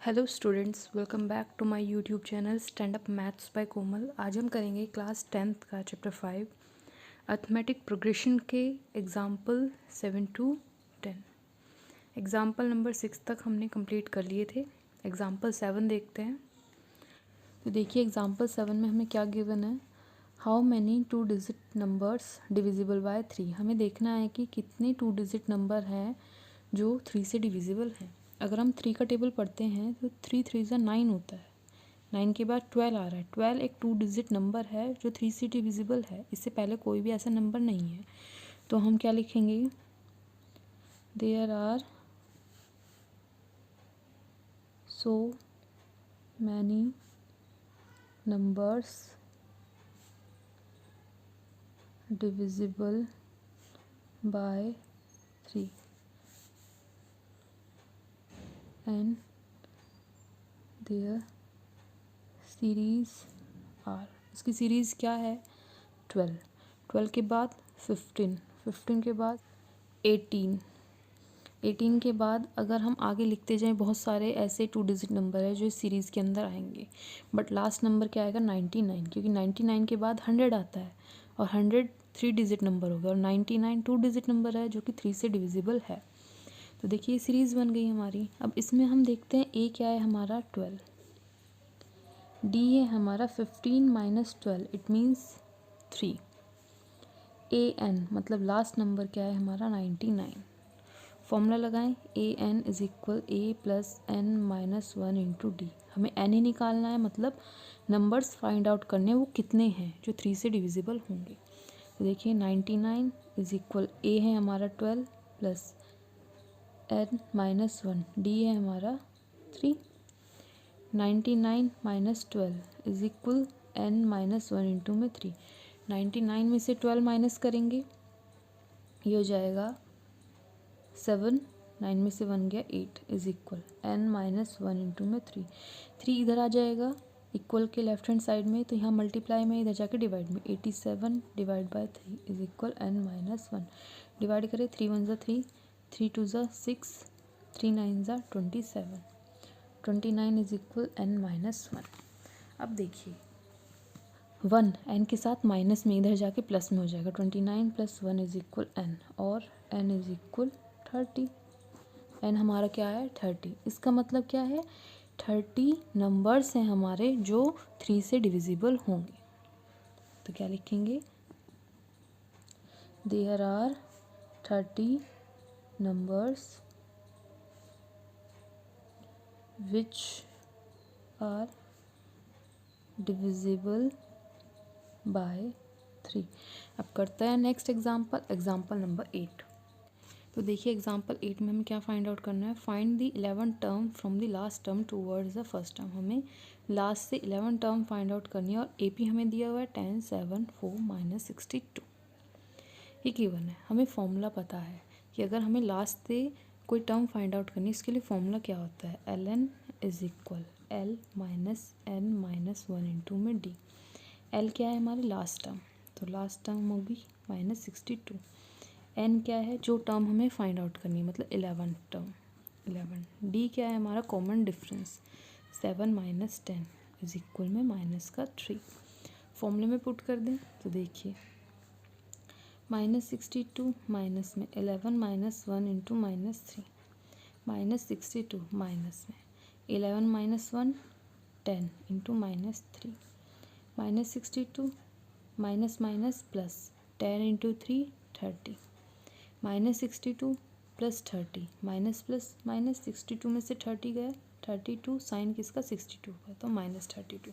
Hello students, welcome back to my YouTube channel stand up maths by Komal. आज हम करेंगे class 10th का chapter 5 arithmetic progression के example 7 to 10। Example number 6 तक हमने कंप्लीट कर लिए थे। एग्जाम्पल 7 देखते हैं। तो देखिए एग्जाम्पल 7 में हमें क्या गिवन है, how many 2 digit numbers divisible by 3। हमें देखना है कि कितने 2 डिजिट नंबर हैं जो 3 से डिविजिबल हैं। अगर हम 3 का टेबल पढ़ते हैं तो 3 3 ज़ा 9 होता है। 9 के बाद 12 आ रहा है। 12 एक 2 डिजिट नंबर है जो 3 से डिविजिबल है। इससे पहले कोई भी ऐसा नंबर नहीं है, तो हम क्या लिखेंगे, there are so many numbers divisible by 3 and their series are. इसकी सीरीज़ क्या है, 12। 12 के बाद 15, 15 के बाद 18, 18 के बाद अगर हम आगे लिखते जाएं बहुत सारे ऐसे 2 डिजिट नंबर है जो इस सीरीज़ के अंदर आएंगे, बट लास्ट नंबर क्या आएगा, 99, क्योंकि 99 के बाद 100 आता है और 100 3 डिजिट नंबर हो गया और 99 2 डिजिट नंबर है जो कि 3 से डिविजिबल है। तो देखिए ये सीरीज़ बन गई हमारी। अब इसमें हम देखते हैं ए क्या है हमारा 12, डी है हमारा 15 minus 12 it means 3, A N मतलब लास्ट नंबर क्या है हमारा 99। फॉर्मूला लगाएं, A N is equal A plus N minus 1 into D. हमें एन ही निकालना है, मतलब नंबर्स फाइंड आउट करने वो कितने हैं जो 3 से डिविजिबल होंगे। तो देखिए 99 इज इक्वल ए है हमारा 12 प्लस एन माइनस 1, डी है हमारा 3। 99 minus 12 is equal N minus 1 into में 3। 99 में से 12 माइनस करेंगे, ये हो जाएगा 7, 9 में से 1 गया 8 is equal N minus 1 into में 3। 3 इधर आ जाएगा इक्वल के लेफ्ट हैंड साइड में, तो यहाँ मल्टीप्लाई में, इधर जाके डिवाइड में, 87 divide by 3 is equal N minus 1। Divide करें, 3 1 ज़ा 3, 3 2 ज़ा 6, 3 9 ज़ा 27, 29 इज इक्वल एन माइनस 1। अब देखिए 1 एन के साथ माइनस में, इधर जाके प्लस में हो जाएगा, 29 प्लस 1 इज इक्वल एन, और एन इज इक्वल 30। एन हमारा क्या है 30। इसका मतलब क्या है, 30 नंबर्स हैं हमारे जो 3 से डिविजिबल होंगे। तो क्या लिखेंगे, there are 30 numbers which are divisible by 3। अब करते हैं नेक्स्ट एग्जाम्पल, एग्जाम्पल नंबर 8। तो देखिए एग्जाम्पल 8 में हमें क्या फाइंड आउट करना है, find the 11 term from the last term towards the first term. हमें लास्ट से 11 टर्म फाइंड आउट करनी है और एपी हमें दिया हुआ है 10 7 4 माइनस 62। ये गिवन है। हमें फॉर्मूला पता है कि अगर हमें लास्ट से कोई टर्म फाइंड आउट करनी है, इसके लिए फॉर्मूला क्या होता है, L N is equal L minus N minus 1 into में डी। एल क्या है हमारी लास्ट टर्म, तो लास्ट टर्म होगी माइनस 62। एन क्या है, जो टर्म हमें फाइंड आउट करनी है, मतलब 11 टर्म 11। डी क्या है हमारा common difference, 7 minus 10 is equal में माइनस का 3। फॉर्मूले में पुट कर दें तो देखिए माइनस 62 माइनस में 11 minus 1 into minus 3, minus 62 minus में 11 minus 1 10 into minus 3, minus 62 minus minus plus 10 into 3 30, minus 62 plus 30 minus plus minus 62 में से 30 गया 32, साइन किसका 62 का, तो माइनस 32।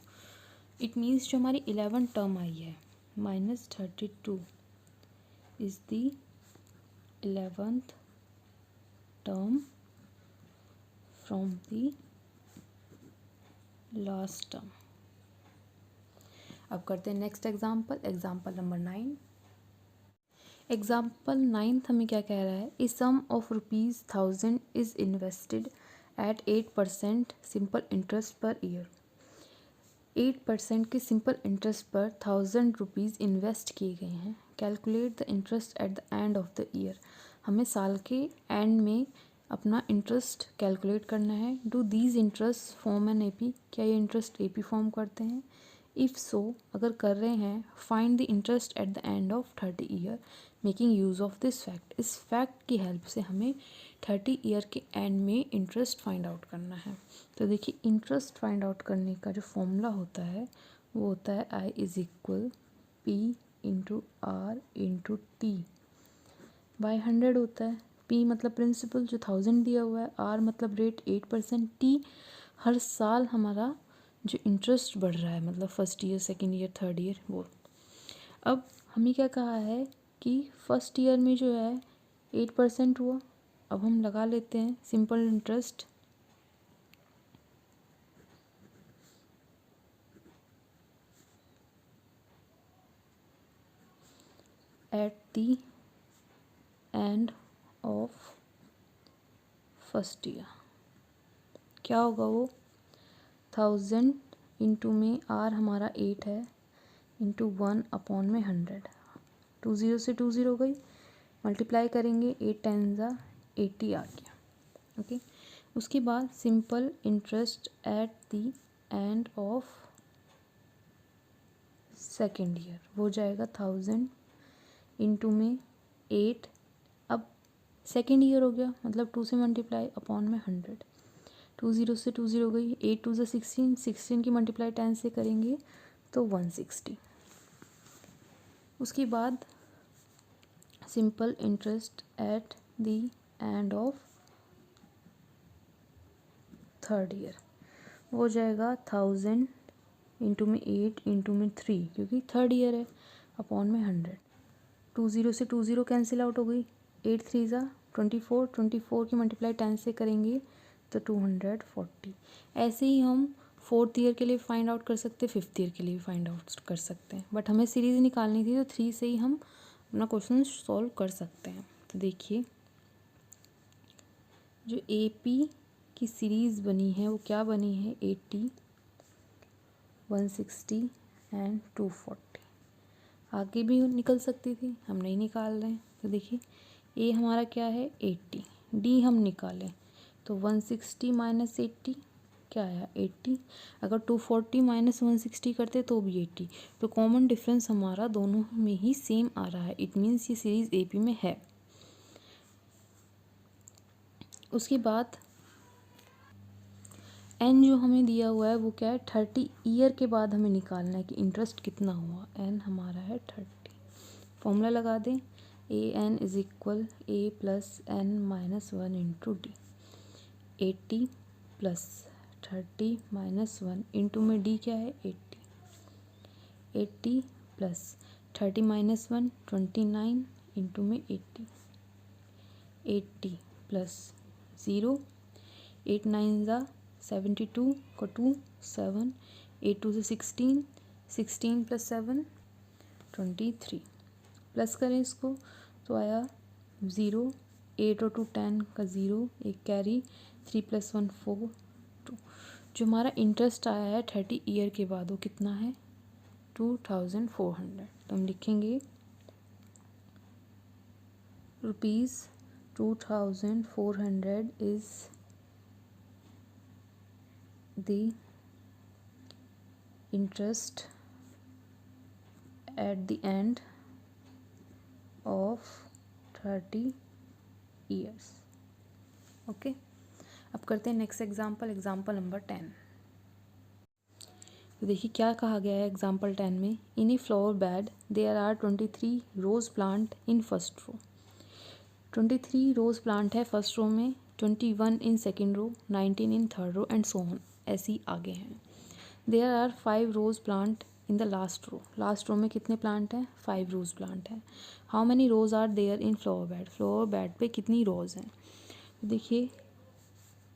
इट मीन्स जो हमारी 11 टर्म आई है minus 32 is the 11th term from the last term. अब करते हैं next example, example number 9। Example 9th हमें क्या कह रहा है, a sum of ₹1000 is invested at 8% simple interest per year. 8% के सिंपल इंटरेस्ट पर 1000 रुपीज़ इन्वेस्ट किए गए हैं। Calculate the interest at the end of the year. हमें साल के एंड में अपना इंटरेस्ट कैलकुलेट करना है। Do these interest form an AP, क्या ये इंटरेस्ट एपी फॉर्म करते हैं? इफ़ सो, अगर कर रहे हैं, find the interest at the end of 30 year making use of this fact. इस फैक्ट की हेल्प से हमें 30 ईयर के एंड में इंटरेस्ट फाइंड आउट करना है। तो देखिए, इंटरेस्ट फाइंड आउट करने का जो फॉर्मूला होता है वो होता है I is equal P into R into T by 100 होता है। पी मतलब प्रिंसिपल जो 1000 दिया हुआ है, आर मतलब रेट 8%, टी हर साल हमारा जो इंटरेस्ट बढ़ रहा है, मतलब first year, second year, third year, वो। अब हमें क्या कहा है कि फर्स्ट ईयर में जो है 8% हुआ। अब हम लगा लेते हैं simple interest at the end of first year. क्या होगा वो? 1000 इंटू में आर हमारा 8 है, इंटू 1 अपॉन में 100। 20 से 20 हो गई, मल्टीप्लाई करेंगे, 8 टाइम्स 80 आ गया। ओके, उसके बाद simple interest at the end of second year वो जाएगा 1000 इंटू में 8। अब सेकेंड ईयर हो गया, मतलब 2 से मल्टीप्लाई अपॉन में 100। 20 से 20 हो गई, 8 2 16, 16 की मल्टीप्लाई 10 से करेंगे तो 160। उसके बाद simple interest at the end of third year वो हो जाएगा 1000 इंटू में 8 इंटू में 3, क्योंकि थर्ड ईयर है, अपॉन में 100। 20 से 20 कैंसिल आउट हो गई, 8 3 24, 24 की मल्टीप्लाई 10 से करेंगे तो 240। ऐसे ही हम फोर्थ ईयर के लिए फाइंड आउट कर सकते हैं, फिफ्थ ईयर के लिए भी फाइंड आउट कर सकते हैं, बट हमें सीरीज़ निकालनी थी तो 3 से ही हम अपना क्वेश्चन सॉल्व कर सकते हैं। तो देखिए, जो AP की सीरीज़ बनी है वो क्या बनी है? 80, 160 एंड 240। आगे भी निकल सकती थी, हम नहीं निकाल रहे हैं। तो देखिए, ए हमारा क्या है? 80। डी हम निकालें तो 160 माइनस 80 क्या आया? 80। अगर 240 माइनस 160 करते तो भी 80। तो कॉमन डिफरेंस हमारा दोनों में ही सेम आ रहा है। इट मीन्स ये सीरीज़ AP में है। उसके बाद एन जो हमें दिया हुआ है वो क्या है? 30 ईयर के बाद हमें निकालना है कि इंटरेस्ट कितना हुआ। एन हमारा है 30। फॉर्मूला लगा दें, A N is equal A plus N minus 1 into डी। 80 प्लस 30 माइनस 1 इंटू में डी क्या है? 80। 80 प्लस 30 माइनस 1 29 इंटू में 80। 80 प्लस 0, 8 9 72 का 2 7, 8 2 से 16, 16 प्लस 7 23। प्लस करें इसको तो आया 0, 8 और 2 10 का 0, एक कैरी, 3 प्लस 1 4 2। जो हमारा इंटरेस्ट आया है 30 ईयर के बाद वो कितना है? 2400। तो हम लिखेंगे ₹2400 is the interest at the end of 30 years। Okay, अब करते हैं नेक्स्ट एग्जाम्पल, एग्जाम्पल नंबर 10। तो देखिए क्या कहा गया है एग्जाम्पल 10 में। In a flower bed there are 23 rose plant in first row. 23 rose plant है फर्स्ट रो में, 21 in second row, 19 in third row and so on, ऐसे ही आगे हैं। There are 5 rose plant in the last row. Last row में कितने plant हैं? 5 rose plant हैं। How many rose are there in flower bed. Flower bed पे कितनी रोज हैं? देखिए,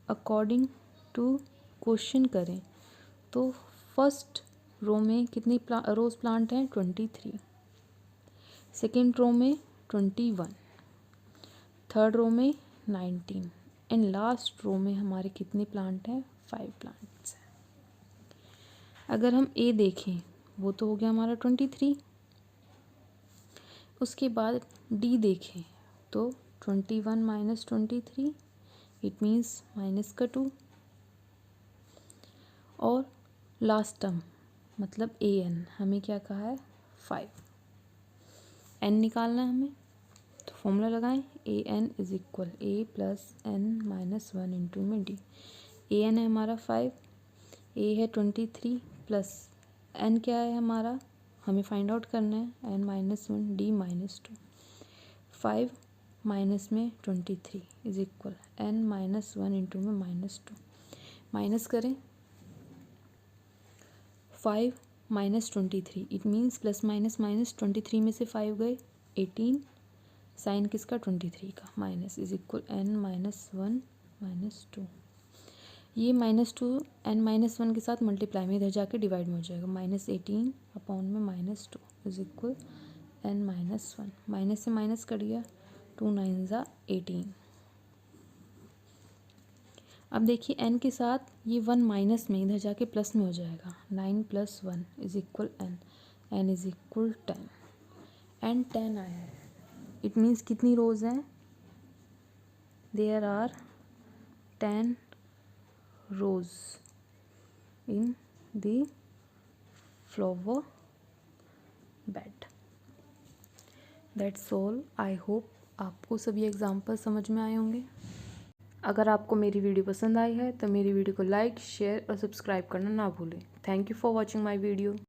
अकॉर्डिंग टू क्वेश्चन करें तो फर्स्ट रो में कितनी रोज प्लांट हैं? 23। सेकेंड रो में 21, थर्ड रो में 19 एंड लास्ट रो में हमारे कितने प्लांट हैं? 5 प्लांट्स हैं। अगर हम ए देखें वो तो हो गया हमारा 23। उसके बाद डी देखें तो 21 माइनस 23 इट मीन्स माइनस का 2। और लास्ट टर्म मतलब ए एन, हमें क्या कहा है 5, एन निकालना है हमें, तो फॉर्मूला लगाएं A N is equal A plus N minus 1 into में डी। ए एन है हमारा 5, ए है 23 प्लस एन क्या है हमारा, हमें फाइंड आउट करना है N minus 1 D minus 2। 5 minus में 23 is equal N minus 1 into में माइनस 2। माइनस करें 5 minus 23, it means plus minus minus 23 में से 5 गए 18, साइन किसका 23 का, minus is equal N minus 1 minus 2। ये माइनस 2 एन माइनस 1 के साथ मल्टीप्लाई में इधर जाके डिवाइड में हो जाएगा, माइनस 18 अपॉन में minus 2 is equal N minus 1। Minus से माइनस कट गया, 2 9 ज़ा 18। अब देखिए एन के साथ ये 1 माइनस में इधर जाके प्लस में हो जाएगा, 9 plus 1 is equal N, N is equal 10। N 10 आया है, इट मीन्स कितनी रोज हैं, there are 10 rows in the flower bed. That's all. I hope आपको सभी एग्जाम्पल समझ में आए होंगे। अगर आपको मेरी वीडियो पसंद आई है तो मेरी वीडियो को लाइक, शेयर और सब्सक्राइब करना ना भूलें। Thank you for watching my video.